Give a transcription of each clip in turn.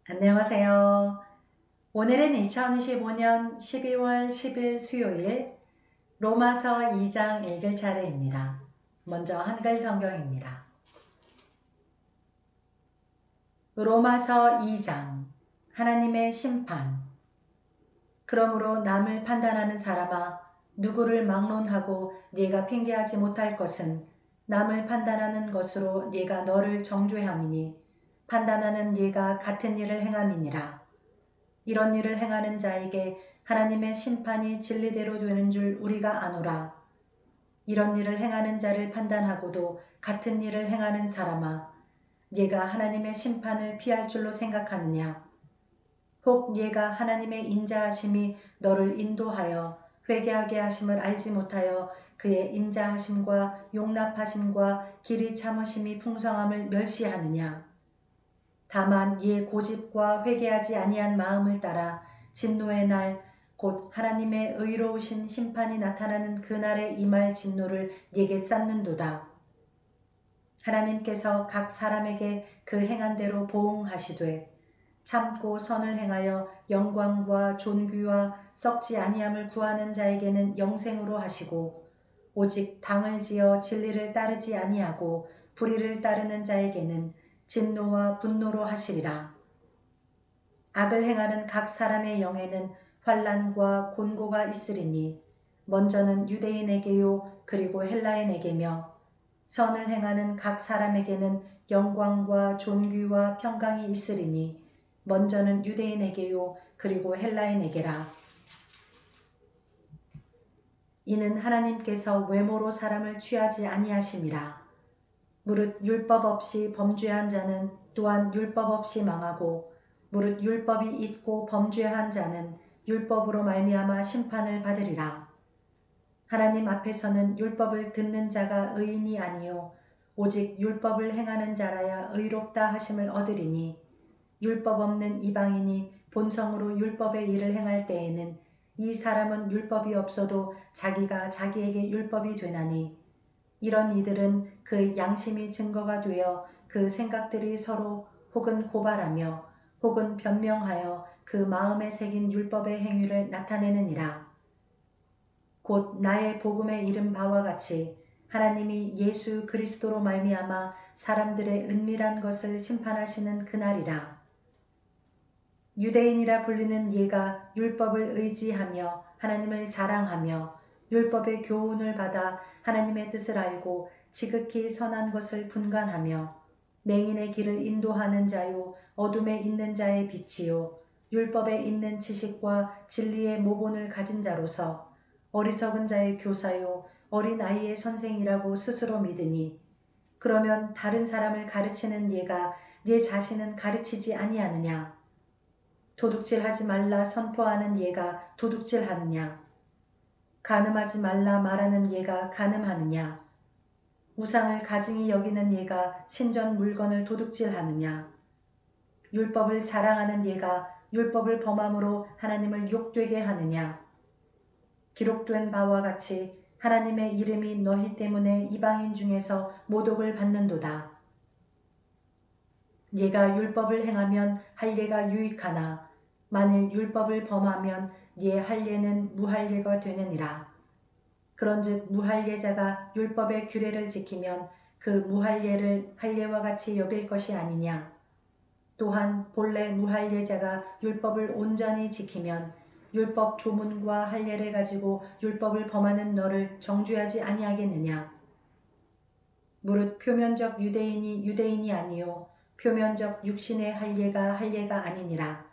안녕하세요. 오늘은 2025년 12월 10일 수요일 로마서 2장 읽을 차례입니다. 먼저 한글 성경입니다. 로마서 2장 하나님의 심판. 그러므로 남을 판단하는 사람아, 누구를 막론하고 네가 핑계하지 못할 것은 남을 판단하는 것으로 네가 너를 정죄함이니 판단하는 네가 같은 일을 행함이니라. 이런 일을 행하는 자에게 하나님의 심판이 진리대로 되는 줄 우리가 아노라. 이런 일을 행하는 자를 판단하고도 같은 일을 행하는 사람아, 네가 하나님의 심판을 피할 줄로 생각하느냐? 혹 네가 하나님의 인자하심이 너를 인도하여 회개하게 하심을 알지 못하여 그의 인자하심과 용납하심과 길이 참으심이 풍성함을 멸시하느냐? 다만 이의 고집과 회개하지 아니한 마음을 따라 진노의 날 곧 하나님의 의로우신 심판이 나타나는 그날에 임할 진노를 네게 쌓는도다. 하나님께서 각 사람에게 그 행한 대로 보응하시되 참고 선을 행하여 영광과 존귀와 썩지 아니함을 구하는 자에게는 영생으로 하시고 오직 당을 지어 진리를 따르지 아니하고 불의를 따르는 자에게는 진노와 분노로 하시리라. 악을 행하는 각 사람의 영에는 환난과 곤고가 있으리니 먼저는 유대인에게요 그리고 헬라인에게며 선을 행하는 각 사람에게는 영광과 존귀와 평강이 있으리니 먼저는 유대인에게요 그리고 헬라인에게라. 이는 하나님께서 외모로 사람을 취하지 아니하심이라. 무릇 율법 없이 범죄한 자는 또한 율법 없이 망하고 무릇 율법이 있고 범죄한 자는 율법으로 말미암아 심판을 받으리라. 하나님 앞에서는 율법을 듣는 자가 의인이 아니요 오직 율법을 행하는 자라야 의롭다 하심을 얻으리니 율법 없는 이방인이 본성으로 율법의 일을 행할 때에는 이 사람은 율법이 없어도 자기가 자기에게 율법이 되나니 이런 이들은 그 양심이 증거가 되어 그 생각들이 서로 혹은 고발하며 혹은 변명하여 그 마음에 새긴 율법의 행위를 나타내느니라. 곧 나의 복음에 이른 바와 같이 하나님이 예수 그리스도로 말미암아 사람들의 은밀한 것을 심판하시는 그날이라. 유대인이라 불리는 예가 율법을 의지하며 하나님을 자랑하며 율법의 교훈을 받아 하나님의 뜻을 알고 지극히 선한 것을 분간하며 맹인의 길을 인도하는 자요 어둠에 있는 자의 빛이요 율법에 있는 지식과 진리의 모본을 가진 자로서 어리석은 자의 교사요 어린아이의 선생이라고 스스로 믿으니 그러면 다른 사람을 가르치는 예가 네 자신은 가르치지 아니하느냐? 도둑질하지 말라 선포하는 예가 도둑질하느냐? 간음하지 말라 말하는 예가 간음하느냐? 우상을 가증히 여기는 예가 신전 물건을 도둑질하느냐? 율법을 자랑하는 예가 율법을 범함으로 하나님을 욕되게 하느냐? 기록된 바와 같이 하나님의 이름이 너희 때문에 이방인 중에서 모독을 받는도다. 네가 율법을 행하면 할례가 유익하나 만일 율법을 범하면 네 할례는 무할례가 되느니라. 그런즉 무할례자가 율법의 규례를 지키면 그 무할례를 할례와 같이 여길 것이 아니냐. 또한 본래 무할례자가 율법을 온전히 지키면 율법 조문과 할례를 가지고 율법을 범하는 너를 정죄하지 아니하겠느냐. 무릇 표면적 유대인이 유대인이 아니요 표면적 육신의 할례가 할례가 아니니라.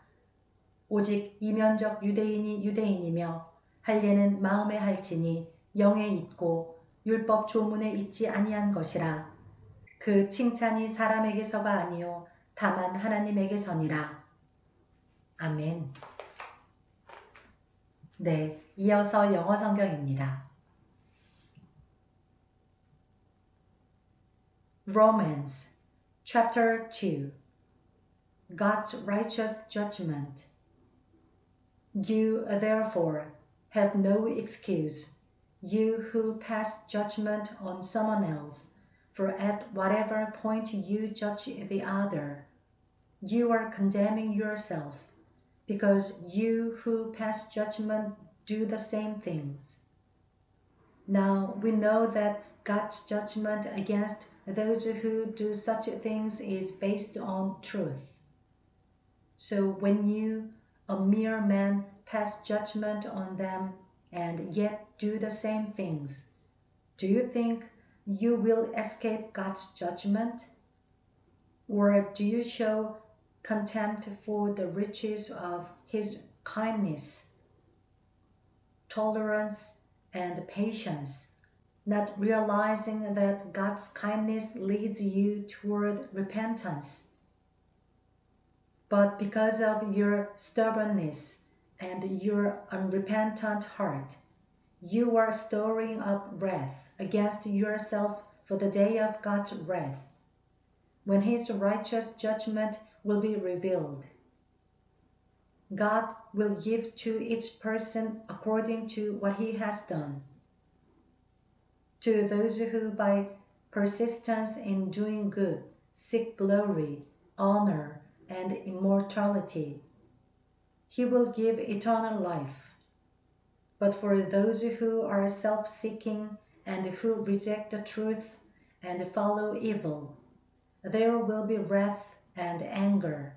오직 이면적 유대인이 유대인이며 할례는 마음에 할지니 영에 있고 율법 조문에 있지 아니한 것이라. 그 칭찬이 사람에게서가 아니요 다만 하나님에게서니라. 아멘. 네, 이어서 영어 성경입니다. Romans chapter 2 God's righteous judgment. You therefore have no excuse, you who pass judgment on someone else, for at whatever point you judge the other, You are condemning yourself, because you who pass judgment do the same things. Now we know that God's judgment against those who do such things is based on truth. So when you, a mere man, pass judgment on them and yet do the same things, do you think you will escape God's judgment? Or do you show contempt for the riches of His kindness, tolerance, and patience, not realizing that God's kindness leads you toward repentance? But because of your stubbornness and your unrepentant heart, you are storing up wrath against yourself for the day of God's wrath, when His righteous judgment will be revealed. God will give to each person according to what he has done. To those who by persistence in doing good seek glory, honor, and immortality, He will give eternal life. But for those who are self-seeking and who reject the truth and follow evil, there will be wrath and anger.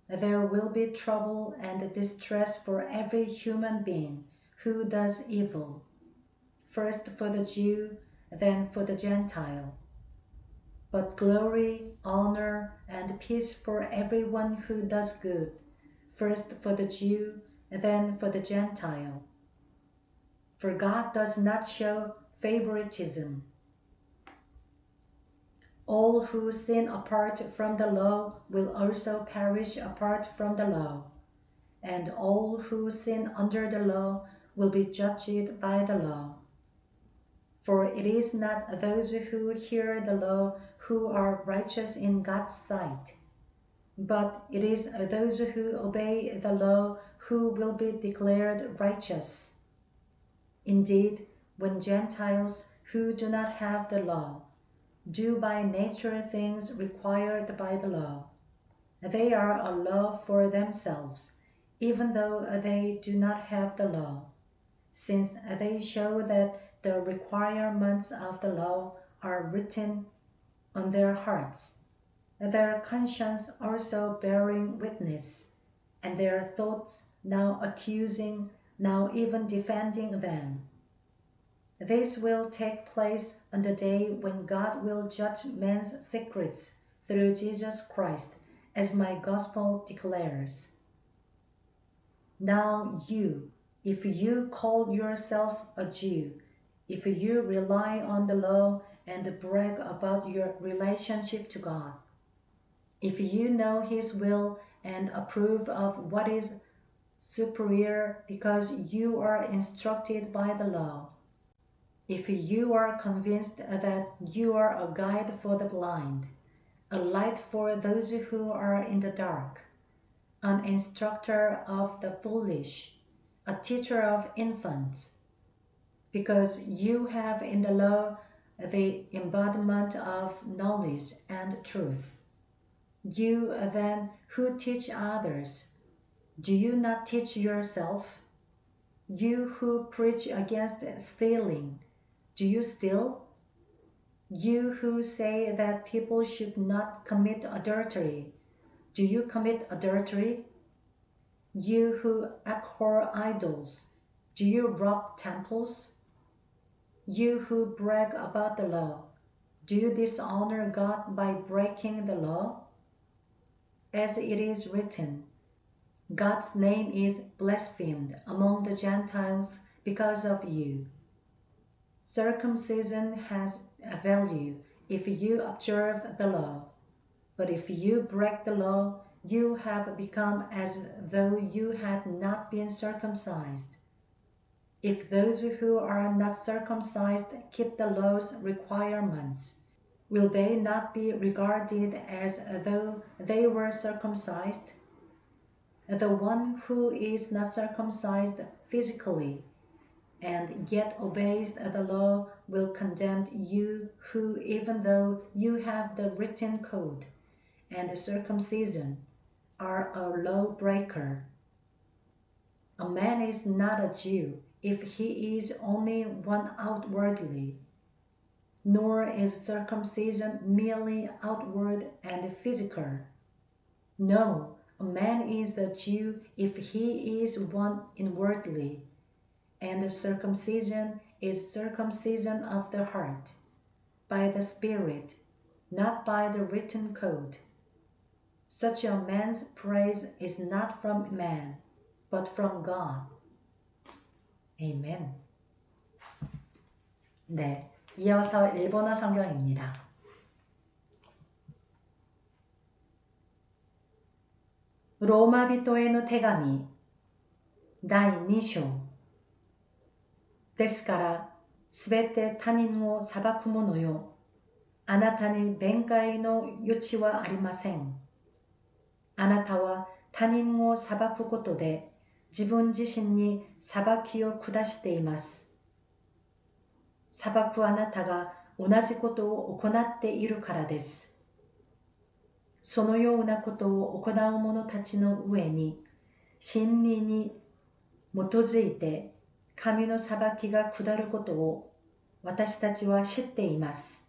There will be trouble and distress for every human being who does evil, first for the Jew, then for the Gentile. But glory, honor, and peace for everyone who does good, first for the Jew, then for the Gentile. For God does not show favoritism. All who sin apart from the law will also perish apart from the law, and all who sin under the law will be judged by the law. For it is not those who hear the law who are righteous in God's sight, but it is those who obey the law who will be declared righteous. Indeed, when Gentiles who do not have the law do by nature things required by the law, they are a law for themselves, even though they do not have the law, since they show that the requirements of the law are written on their hearts, their conscience also bearing witness, and their thoughts now accusing, now even defending them. This will take place on the day when God will judge men's secrets through Jesus Christ, as my gospel declares. Now you, if you call yourself a Jew, if you rely on the law and brag about your relationship to God, if you know His will and approve of what is superior because you are instructed by the law, if you are convinced that you are a guide for the blind, a light for those who are in the dark, an instructor of the foolish, a teacher of infants, because you have in the law the embodiment of knowledge and truth. You then who teach others, do you not teach yourself? You who preach against stealing, do you steal? You who say that people should not commit adultery, do you commit adultery? You who abhor idols, do you rob temples? You who brag about the law, do you dishonor God by breaking the law? As it is written, God's name is blasphemed among the Gentiles because of you. Circumcision has a value if you observe the law, but if you break the law, you have become as though you had not been circumcised. If those who are not circumcised keep the law's requirements, will they not be regarded as though they were circumcised? The one who is not circumcised physically and yet obeys the law will condemn you who, even though you have the written code and circumcision are a lawbreaker. A man is not a Jew if he is only one outwardly, nor is circumcision merely outward and physical. No, a man is a Jew if he is one inwardly, and circumcision is circumcision of the heart, by the Spirit, not by the written code. Such a man's praise is not from man, but from God. Amen. 네, 이어서 일본어 성경입니다. 로마人への手紙第2章ですからすべて他人を裁く者よ、あなたに弁解の余地はありません。あなたは他人を裁くことで自分自身に裁きを下しています。裁くあなたが同じことを行っているからです。そのようなことを行う者たちの上に真理に基づいて神の裁きが下ることを私たちは知っています。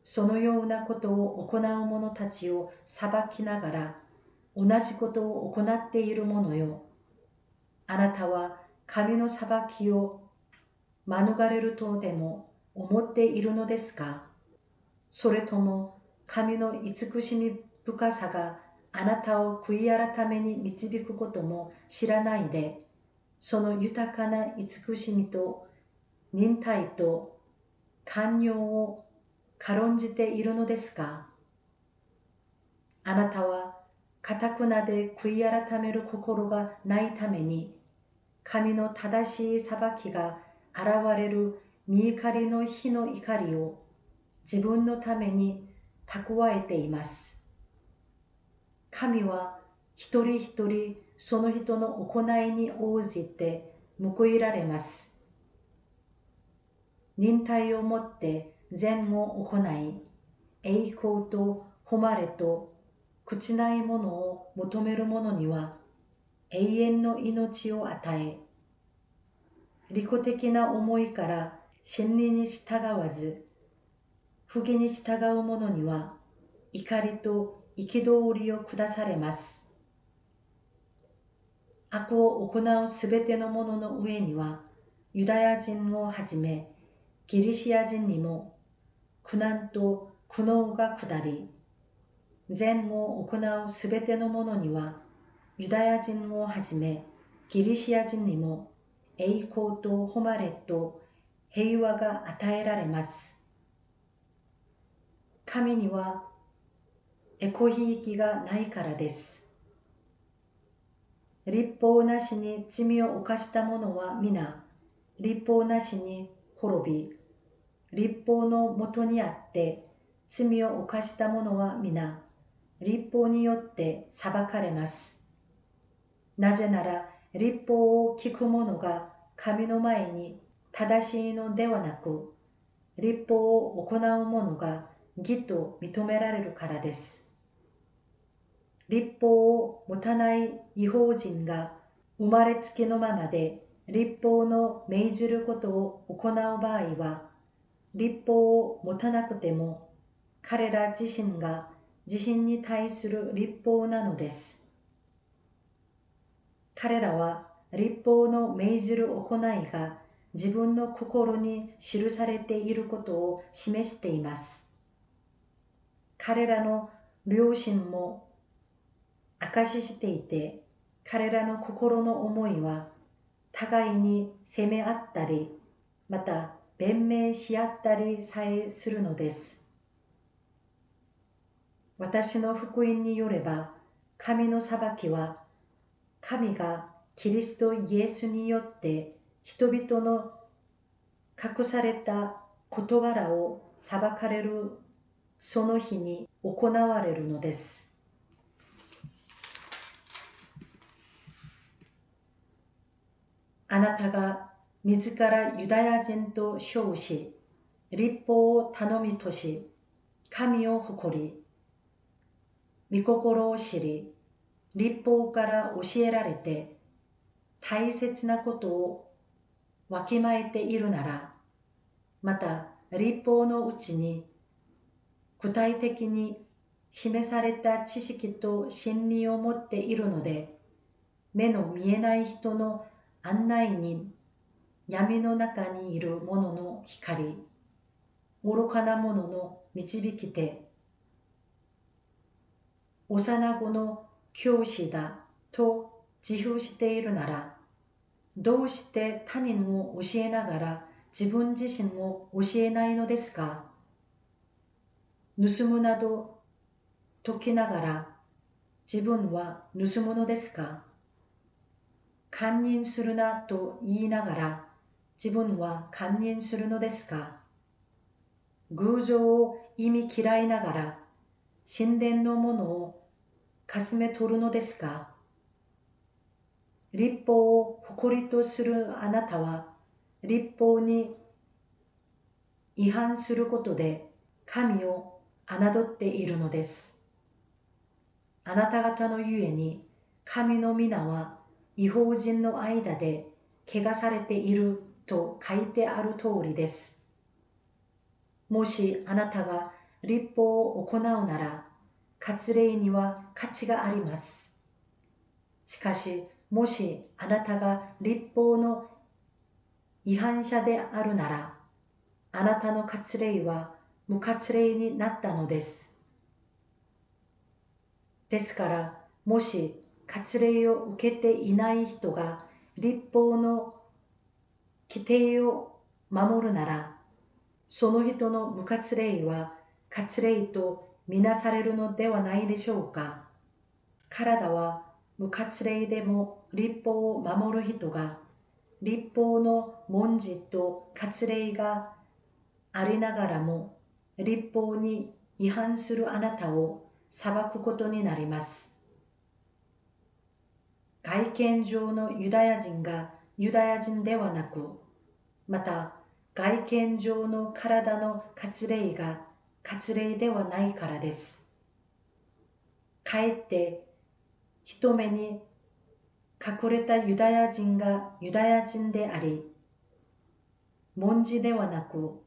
そのようなことを行う者たちを裁きながら同じことを行っている者よ。あなたは神の裁きを免れるとでも思っているのですか？それとも神の慈しみ深さがあなたを悔い改めに導くことも知らないで、その豊かな慈しみと忍耐と寛容を軽んじているのですか？あなたは堅くなで悔い改める心がないために、神の正しい裁きが現れる御怒りの日の怒りを自分のために蓄えています。神は一人一人その人の行いに応じて報いられます。忍耐をもって善を行い、栄光と誉れと朽ちないものを求める者には永遠の命を与え、利己的な思いから真理に従わず、不義に従う者には怒りと憤りを下されます。悪を行うすべての者の上には、ユダヤ人をはじめ、ギリシア人にも苦難と苦悩が下り、善を行うすべての者には、ユダヤ人をはじめ、ギリシア人にも栄光と誉れと平和が与えられます。神にはエコひいきがないからです。律法なしに罪を犯した者は皆、律法なしに滅び、律法のもとにあって罪を犯した者は皆、律法によって裁かれます。なぜなら、律法を聞く者が神の前に正しいのではなく、律法を行う者が義と認められるからです。律法を持たない異邦人が生まれつきのままで律法の命じることを行う場合は、律法を持たなくても彼ら自身が自身に対する律法なのです。彼らは律法の命じる行いが自分の心に記されていることを示しています。彼らの良心も証ししていて、彼らの心の思いは互いに責め合ったり、また弁明し合ったりさえするのです。私の福音によれば、神の裁きは、神がキリストイエスによって人々の隠された事柄を裁かれるその日に行われるのです。あなたが自らユダヤ人と称し、律法を頼みとし、神を誇り、御心を知り、律法から教えられて、大切なことをわきまえているなら、また律法のうちに具体的に示された知識と真理を持っているので、目の見えない人の案内人、闇の中にいる者の光、愚かな者の導き手、幼子の教師だと自負しているなら、どうして他人を教えながら自分自身を教えないのですか？盗むなど解きながら自分は盗むのですか？堪忍するなと言いながら自分は堪忍するのですか？偶像を忌み嫌いながら神殿のものをかすめ取るのですか？律法を誇りとするあなたは律法に違反することで神を侮っているのです。あなた方のゆえに神の皆は異邦人の間で汚されていると書いてある通りです。もしあなたが律法を行うなら割礼には価値があります。しかしもしあなたが律法の違反者であるならあなたの割礼は無割礼になったのです。ですから、もし割礼を受けていない人が律法の規定を守るなら、その人の無割礼は割礼とみなされるのではないでしょうか。体は無割礼でも律法を守る人が、律法の文字と割礼がありながらも、律法に違反するあなたを裁くことになります。外見上のユダヤ人がユダヤ人ではなく、また外見上の体の割礼が割礼ではないからです。かえって人目に隠れたユダヤ人がユダヤ人であり、文字ではなく、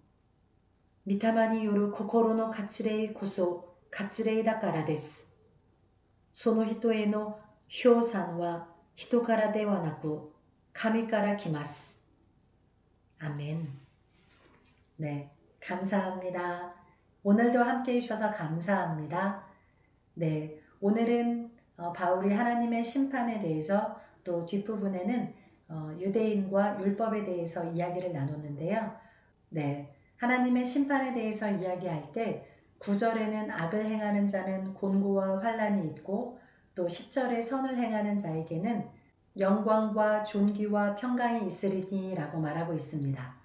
御霊による心の割礼こそ割礼だからです。その人への称賛は人からではなく神から来ます。아멘. 네, 감사합니다. 오늘도 함께 해주셔서 감사합니다. 네, 오늘은 바울이 하나님의 심판에 대해서 또 뒷부분에는 유대인과 율법에 대해서 이야기를 나눴는데요. 네, 하나님의 심판에 대해서 이야기할 때 9절에는 악을 행하는 자는 곤고와 환난이 있고 또 10절에 선을 행하는 자에게는 영광과 존귀와 평강이 있으리니 라고 말하고 있습니다.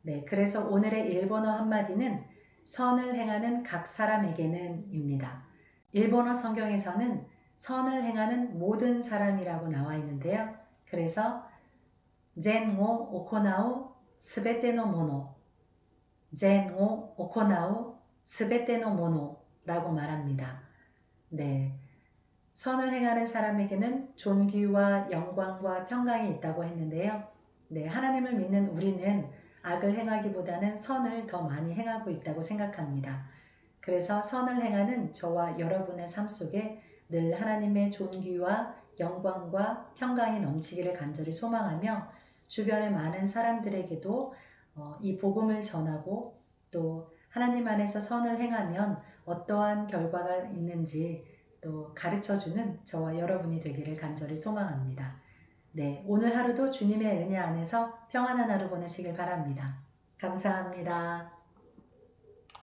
네, 그래서 오늘의 일본어 한마디는 선을 행하는 각 사람에게는 입니다. 일본어 성경에서는 선을 행하는 모든 사람이라고 나와 있는데요. 그래서 젠오 오코나우 스베테노 모노, 젠오 오코나우 스베테노 모노라고 말합니다. 네, 선을 행하는 사람에게는 존귀와 영광과 평강이 있다고 했는데요. 네, 하나님을 믿는 우리는 악을 행하기보다는 선을 더 많이 행하고 있다고 생각합니다. 그래서 선을 행하는 저와 여러분의 삶 속에 늘 하나님의 존귀와 영광과 평강이 넘치기를 간절히 소망하며 주변의 많은 사람들에게도 이 복음을 전하고 또 하나님 안에서 선을 행하면 어떠한 결과가 있는지 또 가르쳐주는 저와 여러분이 되기를 간절히 소망합니다. 네, 오늘 하루도 주님의 은혜 안에서 평안한 하루 보내시길 바랍니다. 감사합니다.